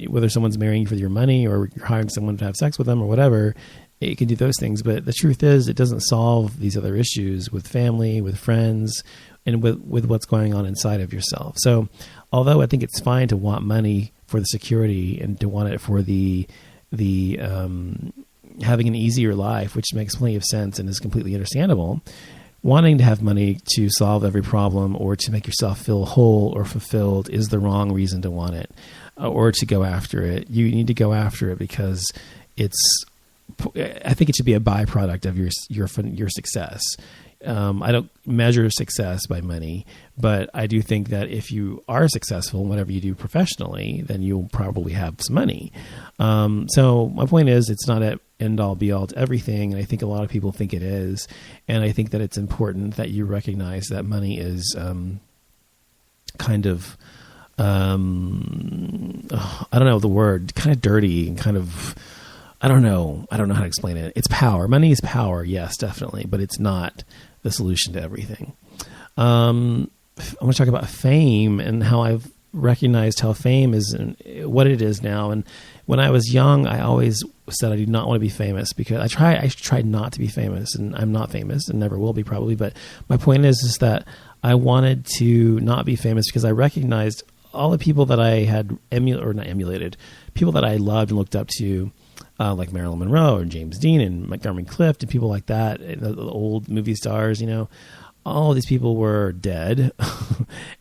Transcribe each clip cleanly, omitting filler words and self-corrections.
whether someone's marrying you for your money or you're hiring someone to have sex with them or whatever, it can do those things. But the truth is, it doesn't solve these other issues with family, with friends, and with what's going on inside of yourself. So although I think it's fine to want money for the security and to want it for the having an easier life, which makes plenty of sense and is completely understandable, wanting to have money to solve every problem or to make yourself feel whole or fulfilled is the wrong reason to want it or to go after it. You need to go after it because I think it should be a byproduct of your success. I don't measure success by money, but I do think that if you are successful in whatever you do professionally, then you'll probably have some money. So my point is, it's not an end all be all to everything. And I think a lot of people think it is. And I think that it's important that you recognize that money is, kind of, I don't know the word, kind of dirty and kind of, I don't know how to explain it. It's power. Money is power. Yes, definitely. But it's not the solution to everything. I want to talk about fame and how I've recognized how fame is and what it is now. And when I was young, I always said I did not want to be famous because I tried not to be famous, and I'm not famous and never will be probably. But my point is that I wanted to not be famous because I recognized all the people that I had people that I loved and looked up to, like Marilyn Monroe and James Dean and Montgomery Clift and people like that, the old movie stars, all of these people were dead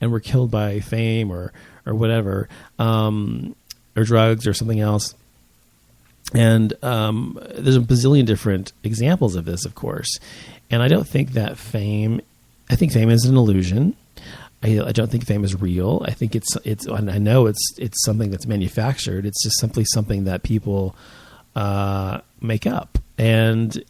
and were killed by fame or whatever, or drugs or something else. And there's a bazillion different examples of this, of course. And I don't think that I think fame is an illusion. I don't think fame is real. I think it's, and I know it's something that's manufactured. It's just simply something that people make up. And,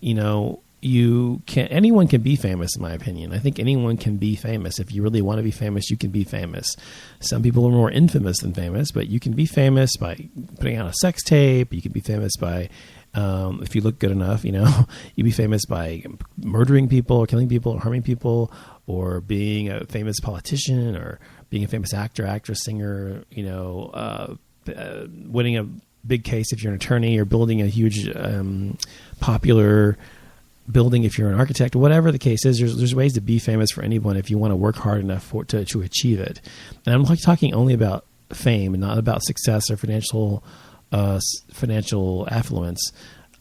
anyone can be famous, in my opinion. I think anyone can be famous. If you really want to be famous, you can be famous. Some people are more infamous than famous, but you can be famous by putting out a sex tape. You can be famous by, if you look good enough, you'd be famous by murdering people or killing people or harming people, or being a famous politician, or being a famous actor, actress, singer, winning a big case if you're an attorney, or building a huge popular building if you're an architect. Whatever the case is, there's ways to be famous for anyone if you want to work hard enough to achieve it. And I'm talking only about fame and not about success or financial affluence.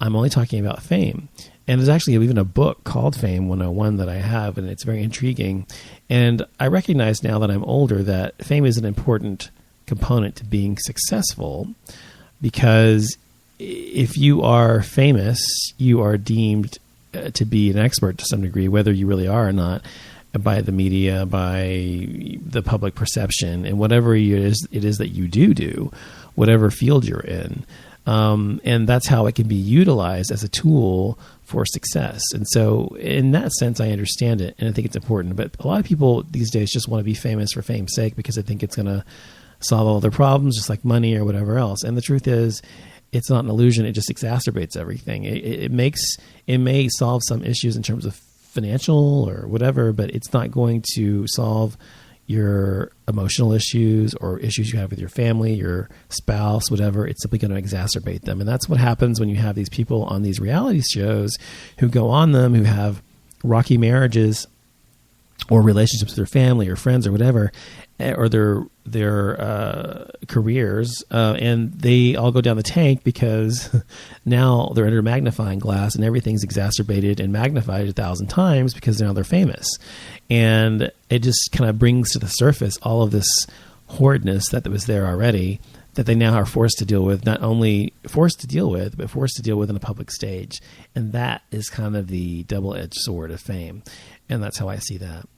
I'm only talking about fame. And there's actually even a book called Fame 101 that I have, and it's very intriguing. And I recognize now that I'm older that fame is an important component to being successful, because if you are famous, you are deemed to be an expert to some degree, whether you really are or not, by the media, by the public perception, and whatever it is that you do, whatever field you're in. And that's how it can be utilized as a tool for success. And so in that sense, I understand it, and I think it's important. But a lot of people these days just want to be famous for fame's sake because they think it's going to solve all their problems, just like money or whatever else. And the truth is, it's not an illusion. It just exacerbates everything. It may solve some issues in terms of financial or whatever, but it's not going to solve your emotional issues or issues you have with your family, your spouse, whatever. It's simply going to exacerbate them. And that's what happens when you have these people on these reality shows who go on them, who have rocky marriages or relationships with their family or friends or whatever, or their careers, and they all go down the tank because now they're under a magnifying glass and everything's exacerbated and magnified 1,000 times because now they're famous. And it just kind of brings to the surface all of this horridness that was there already, that they now are forced to deal with, not only forced to deal with, but forced to deal with on a public stage. And that is kind of the double-edged sword of fame. And that's how I see that.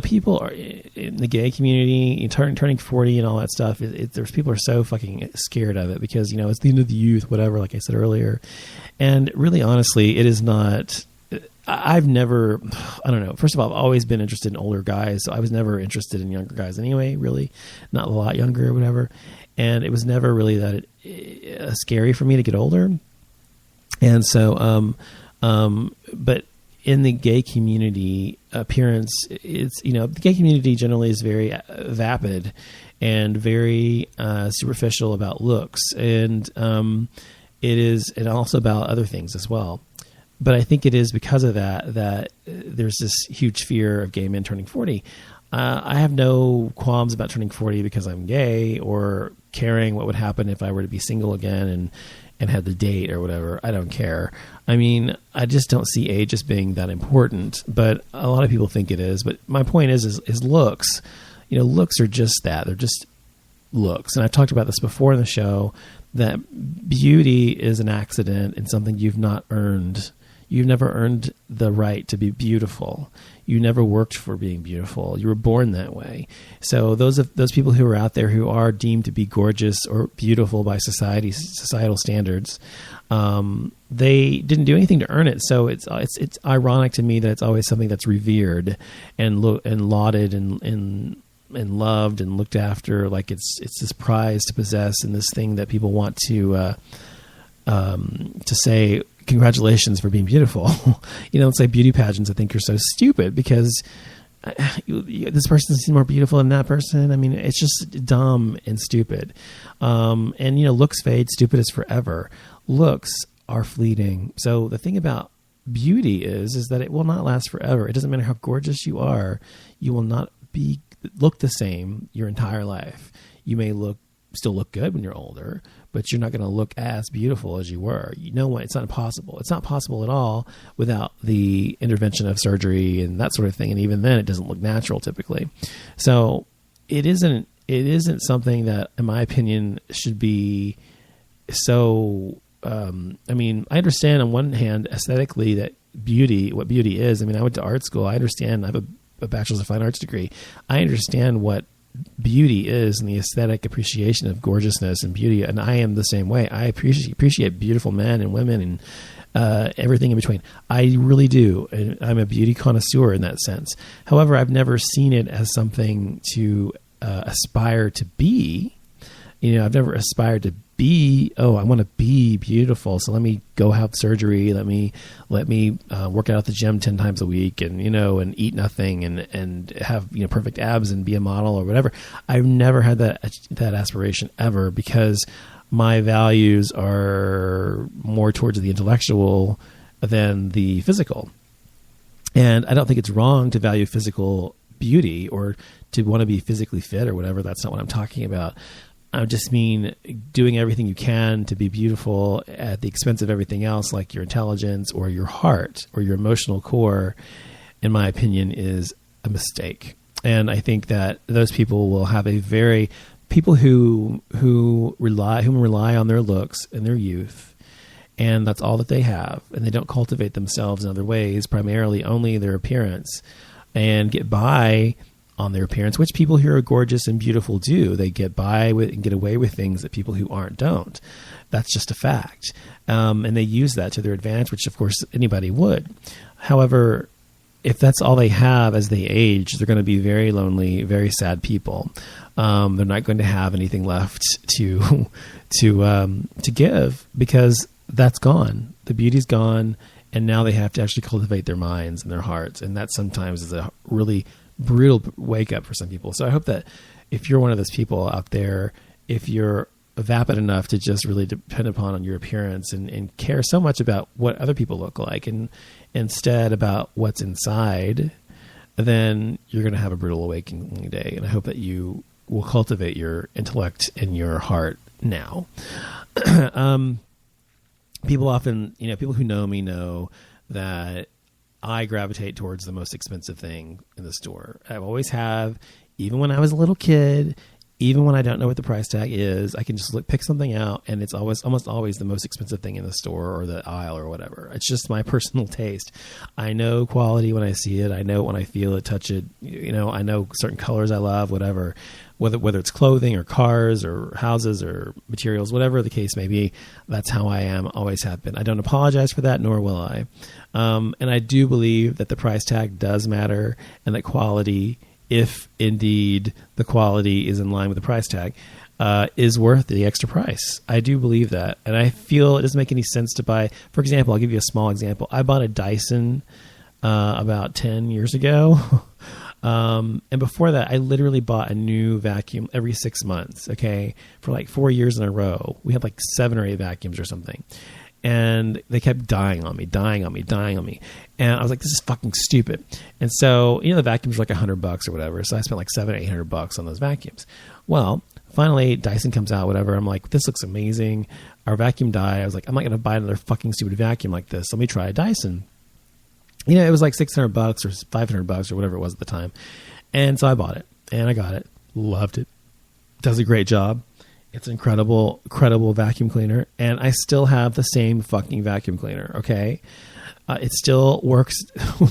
People are in the gay community, turning 40 and all that stuff. There's people are so fucking scared of it because, it's the end of the youth, whatever, like I said earlier. And really, honestly, it is not. I've never, I don't know. First of all, I've always been interested in older guys. So I was never interested in younger guys anyway, really, not a lot younger or whatever. And it was never really that scary for me to get older. And so, but in the gay community, appearance, it's, the gay community generally is very vapid and very superficial about looks, and it is, and also about other things as well. But I think it is because of that there's this huge fear of gay men turning 40. I have no qualms about turning 40 because I'm gay, or caring what would happen if I were to be single again and had the date or whatever. I don't care. I mean, I just don't see age as being that important, but a lot of people think it is. But my point is looks. Looks are just that. They're just looks. And I've talked about this before in the show, that beauty is an accident and something you've not earned. You've never earned the right to be beautiful. You never worked for being beautiful. You were born that way. So those people who are out there who are deemed to be gorgeous or beautiful by societal standards, they didn't do anything to earn it. So it's ironic to me that it's always something that's revered and lauded and loved and looked after, like it's this prize to possess, and this thing that people want to say, congratulations for being beautiful. It's like beauty pageants, I think, are so stupid because this person seems more beautiful than that person. I mean, it's just dumb and stupid. And looks fade, stupid is forever. Looks are fleeting. So the thing about beauty is that it will not last forever. It doesn't matter how gorgeous you are. You will not look the same your entire life. You may still look good when you're older, but you're not going to look as beautiful as you were. You know what? It's not possible. It's not possible at all without the intervention of surgery and that sort of thing. And even then, it doesn't look natural typically. So it isn't something that, in my opinion, should be so. I mean, I understand on one hand aesthetically that what beauty is. I mean, I went to art school. I understand. I have a bachelor's of fine arts degree. I understand what beauty is and the aesthetic appreciation of gorgeousness and beauty, and I am the same way. I appreciate beautiful men and women and everything in between. I really do, and I'm a beauty connoisseur in that sense. However, I've never seen it as something to aspire to be. I've never aspired to be, I want to be beautiful, so let me go have surgery, let me work out at the gym 10 times a week, and and eat nothing and have perfect abs and be a model or whatever. I've never had that aspiration ever, because my values are more towards the intellectual than the physical. And I don't think it's wrong to value physical beauty or to want to be physically fit or whatever. That's not what I'm talking about. I just mean doing everything you can to be beautiful at the expense of everything else, like your intelligence or your heart or your emotional core, in my opinion, is a mistake. And I think that those people will have people who rely on their looks and their youth, and that's all that they have, and they don't cultivate themselves in other ways, primarily only their appearance, and get by on their appearance, which people who are gorgeous and beautiful do. They get by with and get away with things that people who aren't don't. That's just a fact. And they use that to their advantage, which of course anybody would. However, if that's all they have as they age, they're going to be very lonely, very sad people. They're not going to have anything left to give, because that's gone. The beauty's gone, and now they have to actually cultivate their minds and their hearts, and that sometimes is a really brutal wake up for some people. So I hope that if you're one of those people out there, if you're vapid enough to just really depend upon your appearance and care so much about what other people look like and instead about what's inside, then you're going to have a brutal awakening day. And I hope that you will cultivate your intellect and your heart now. People often, people who know me know that I gravitate towards the most expensive thing in the store. I always have, even when I was a little kid, even when I don't know what the price tag is, I can just pick something out, and it's almost always the most expensive thing in the store or the aisle or whatever. It's just my personal taste. I know quality when I see it. I know when I feel it, touch it. I know certain colors I love, whatever. Whether it's clothing or cars or houses or materials, whatever the case may be, that's how I am, always have been. I don't apologize for that, nor will I. And I do believe that the price tag does matter, and that quality, if indeed the quality is in line with the price tag, is worth the extra price. I do believe that. And I feel it doesn't make any sense to buy, for example, I'll give you a small example. I bought a Dyson about 10 years ago. And before that, I literally bought a new vacuum every 6 months. Okay. For like 4 years in a row, we had like 7 or 8 vacuums or something. And they kept dying on me. And I was like, this is fucking stupid. And so, the vacuums were like $100 or whatever. So I spent like $700-800 on those vacuums. Well, finally Dyson comes out, whatever. I'm like, this looks amazing. Our vacuum died. I was like, I'm not going to buy another fucking stupid vacuum like this. Let me try a Dyson. It was like $600 or $500 or whatever it was at the time. And so I bought it and I got it. Loved it. Does a great job. It's an incredible vacuum cleaner. And I still have the same fucking vacuum cleaner. Okay. It still works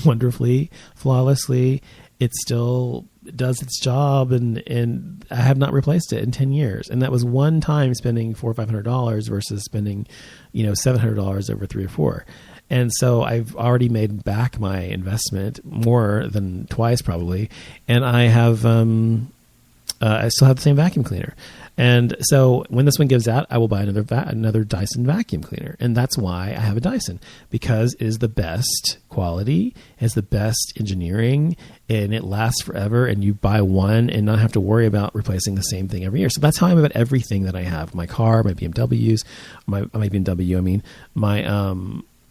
wonderfully, flawlessly. It still does its job. And I have not replaced it in 10 years. And that was one time spending $400 or $500 versus spending, $700 over 3 or 4. And so I've already made back my investment more than twice probably. And I have, I still have the same vacuum cleaner. And so when this one gives out, I will buy another Dyson vacuum cleaner. And that's why I have a Dyson, because it is the best quality, has the best engineering, and it lasts forever. And you buy one and not have to worry about replacing the same thing every year. So that's how I'm about everything that I have. My car, my BMWs,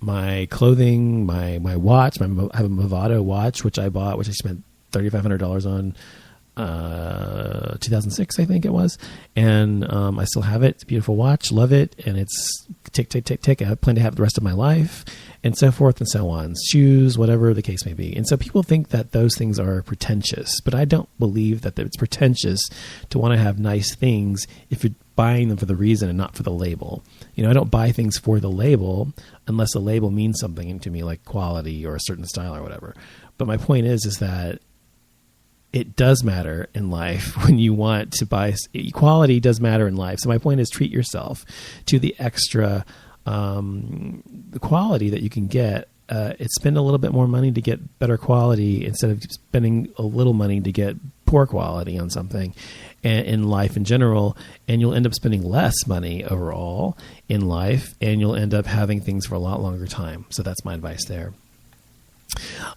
my clothing, my watch, I have a Movado watch, which I bought, which I spent $3,500 on, 2006, I think it was. And, I still have it. It's a beautiful watch. Love it. And it's tick, tick, tick, tick. I plan to have it the rest of my life, and so forth and so on. Shoes, whatever the case may be. And so people think that those things are pretentious, but I don't believe that it's pretentious to want to have nice things if you're buying them for the reason and not for the label. I don't buy things for the label unless the label means something to me, like quality or a certain style or whatever. But my point is that it does matter in life when you want to buy. Quality does matter in life. So my point is, treat yourself to the extra the quality that you can get. Spend a little bit more money to get better quality instead of spending a little money to get poor quality on something in life in general. And you'll end up spending less money overall in life, and you'll end up having things for a lot longer time. So that's my advice there.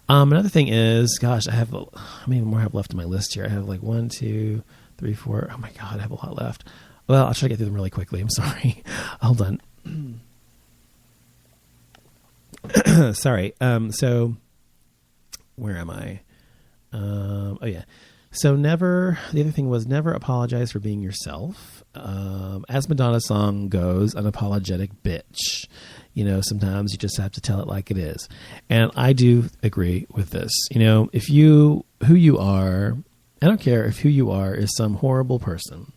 Another thing is, gosh, how many more I have left on my list here? I have like 1, 2, 3, 4. Oh my God, I have a lot left. Well, I'll try to get through them really quickly. I'm sorry. Hold on. Sorry. So where am I? Oh yeah. So the other thing was never apologize for being yourself. As Madonna's song goes, unapologetic bitch. Sometimes you just have to tell it like it is. And I do agree with this. Who you are, I don't care if who you are is some horrible person.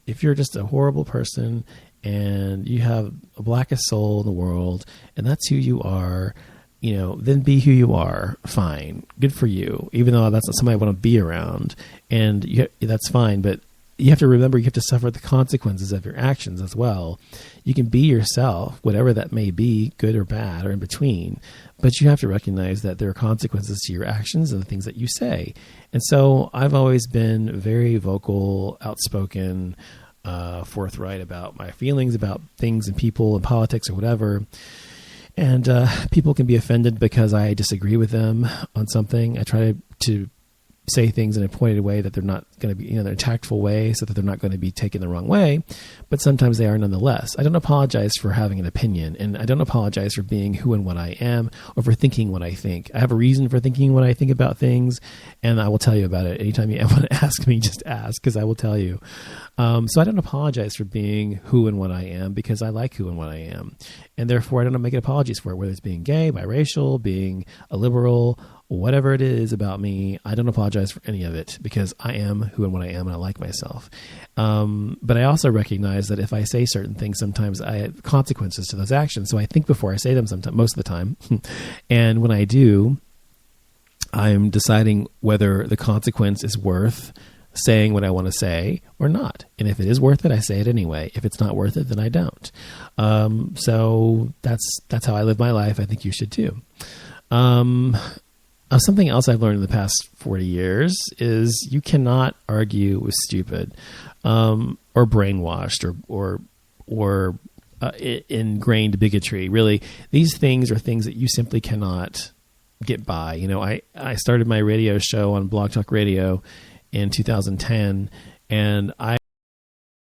If you're just a horrible person and you have a blackest soul in the world and that's who you are, then be who you are. Fine. Good for you. Even though that's not somebody I want to be around, and that's fine. But you have to remember, you have to suffer the consequences of your actions as well. You can be yourself, whatever that may be, good or bad or in between, but you have to recognize that there are consequences to your actions and the things that you say. And so I've always been very vocal, outspoken, forthright about my feelings about things and people and politics or whatever. And people can be offended because I disagree with them on something. I try to say things in a pointed way that they're not going to be, in a tactful way, so that they're not going to be taken the wrong way. But sometimes they are nonetheless. I don't apologize for having an opinion, and I don't apologize for being who and what I am, or for thinking what I think. I have a reason for thinking what I think about things, and I will tell you about it. Anytime you want to ask me, just ask, because I will tell you. So I don't apologize for being who and what I am, because I like who and what I am. And therefore, I don't make apologies for it, whether it's being gay, biracial, being a liberal, whatever it is about me. I don't apologize for any of it, because I am who and what I am, and I like myself. But I also recognize that if I say certain things, sometimes I have consequences to those actions. So I think before I say them most of the time. And when I do, I'm deciding whether the consequence is worth saying what I want to say or not. And if it is worth it, I say it anyway. If it's not worth it, then I don't. So that's how I live my life. I think you should too. Something else I've learned in the past 40 years is you cannot argue with stupid, or brainwashed, or ingrained bigotry. Really, these things are things that you simply cannot get by. You know, I started my radio show on Blog Talk Radio in 2010, and I